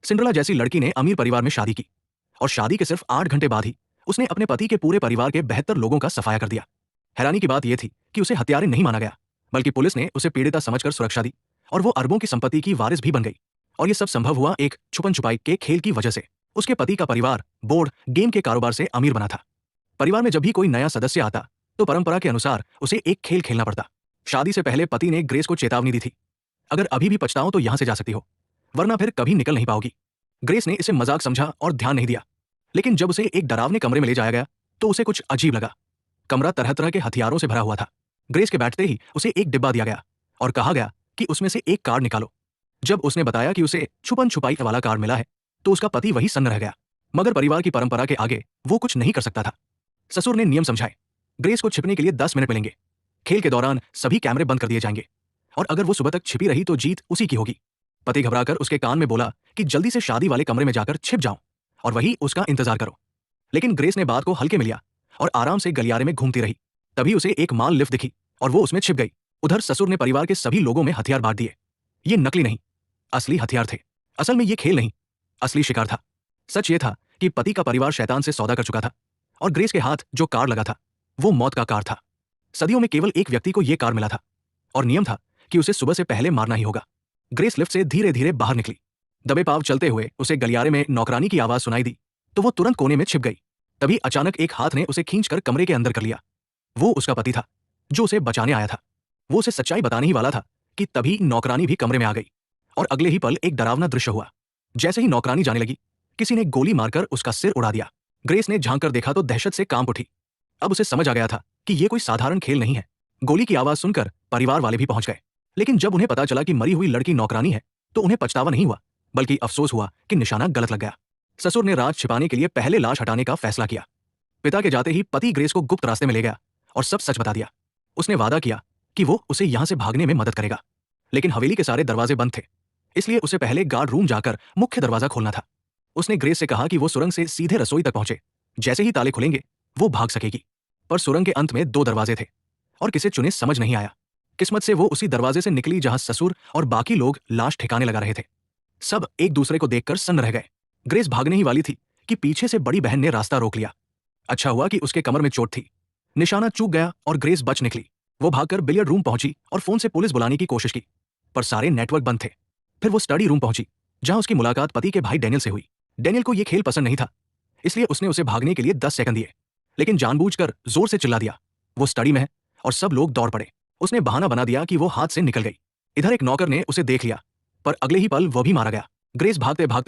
Cinderella जैसी लड़की ने अमीर परिवार में शादी की और शादी के सिर्फ 8 घंटे बाद ही उसने अपने पति के पूरे परिवार के 72 लोगों का सफाया कर दिया। हैरानी की बात यह थी कि उसे हत्यारे नहीं माना गया, बल्कि पुलिस ने उसे पीड़िता समझकर सुरक्षा दी और वो अरबों की संपत्ति की वारिस भी बन गई। और ये सब संभव हुआ एक छुपन छुपाई के खेल की वजह से। उसके पति का परिवार बोर्ड गेम के कारोबार से अमीर बना था। परिवार में जब भी कोई नया सदस्य आता तो परंपरा के अनुसार उसे एक खेल खेलना पड़ता। शादी से पहले पति ने ग्रेस को चेतावनी दी थी, अगर अभी भी पछताओ तो यहां से जा सकती हो, वरना फिर कभी निकल नहीं पाओगी। ग्रेस ने इसे मजाक समझा और ध्यान नहीं दिया, लेकिन जब उसे एक डरावने कमरे में ले जाया गया तो उसे कुछ अजीब लगा। कमरा तरह तरह के हथियारों से भरा हुआ था। ग्रेस के बैठते ही उसे एक डिब्बा दिया गया और कहा गया कि उसमें से एक कार्ड निकालो। जब उसने बताया कि उसे छुपन छुपाई वाला कार्ड मिला है तो उसका पति वही सन्न रह गया, मगर परिवार की परंपरा के आगे वो कुछ नहीं कर सकता था। ससुर ने नियम समझाए, ग्रेस को छिपने के लिए 10 मिनट मिलेंगे। खेल के दौरान सभी कैमरे बंद कर दिए जाएंगे और अगर वो सुबह तक छिपी रही तो जीत उसी की होगी। पति घबराकर उसके कान में बोला कि जल्दी से शादी वाले कमरे में जाकर छिप जाओ और वही उसका इंतजार करो। लेकिन ग्रेस ने बात को हल्के में लिया और आराम से गलियारे में घूमती रही। तभी उसे एक माल लिफ्ट दिखी और वो उसमें छिप गई। उधर ससुर ने परिवार के सभी लोगों में हथियार बांट दिए। ये नकली नहीं, असली हथियार थे। असल में ये खेल नहीं, असली शिकार था। सच ये था कि पति का परिवार शैतान से सौदा कर चुका था और ग्रेस के हाथ जो कार्ड लगा था वो मौत का कार्ड था। सदियों में केवल एक व्यक्ति को यह कार्ड मिला था और नियम था कि उसे सुबह से पहले मारना ही होगा। ग्रेस लिफ्ट से धीरे धीरे बाहर निकली। दबे पांव चलते हुए उसे गलियारे में नौकरानी की आवाज सुनाई दी तो वो तुरंत कोने में छिप गई। तभी अचानक एक हाथ ने उसे खींचकर कमरे के अंदर कर लिया। वो उसका पति था जो उसे बचाने आया था। वो उसे सच्चाई बताने ही वाला था कि तभी नौकरानी भी कमरे में आ गई और अगले ही पल एक डरावना दृश्य हुआ। जैसे ही नौकरानी जाने लगी, किसी ने गोली मारकर उसका सिर उड़ा दिया। ग्रेस ने झांक कर देखा तो दहशत से कांप उठी। अब उसे समझ आ गया था कि यह कोई साधारण खेल नहीं है। गोली की आवाज सुनकर परिवार वाले भी पहुंच गए, लेकिन जब उन्हें पता चला कि मरी हुई लड़की नौकरानी है तो उन्हें पछतावा नहीं हुआ, बल्कि अफसोस हुआ कि निशाना गलत लग गया। ससुर ने राज छिपाने के लिए पहले लाश हटाने का फैसला किया। पिता के जाते ही पति ग्रेस को गुप्त रास्ते में ले गया और सब सच बता दिया। उसने वादा किया कि वो उसे यहां से भागने में मदद करेगा, लेकिन हवेली के सारे दरवाजे बंद थे, इसलिए उसे पहले गार्ड रूम जाकर मुख्य दरवाजा खोलना था। उसने ग्रेस से कहा कि वो सुरंग से सीधे रसोई तक पहुंचे, जैसे ही ताले खुलेंगे वो भाग सकेगी। पर सुरंग के अंत में 2 दरवाजे थे और किसे चुने समझ नहीं आया। किस्मत से वो उसी दरवाजे से निकली जहां ससुर और बाकी लोग लाश ठिकाने लगा रहे थे। सब एक दूसरे को देखकर सन्न रह गए। ग्रेस भागने ही वाली थी कि पीछे से बड़ी बहन ने रास्ता रोक लिया। अच्छा हुआ कि उसके कमर में चोट थी। निशाना चूक गया और ग्रेस बच निकली। वो भागकर बिलियर्ड रूम पहुंची और फोन से पुलिस बुलाने की कोशिश की, पर सारे नेटवर्क बंद थे। फिर वो स्टडी रूम पहुंची जहां उसकी मुलाकात पति के भाई डेनियल से हुई। डेनियल को यह खेल पसंद नहीं था, इसलिए उसने उसे भागने के लिए 10 सेकंड दिए, लेकिन जानबूझकर जोर से चिल्ला दिया, वो स्टडी में है, और सब लोग दौड़ पड़े। उसने बहाना बना दिया कि वो हाथ से निकल गई। इधर एक नौकर ने उसे देख लिया, पर अगले ही पल वो भी मारा गया। ग्रेस भागते भागते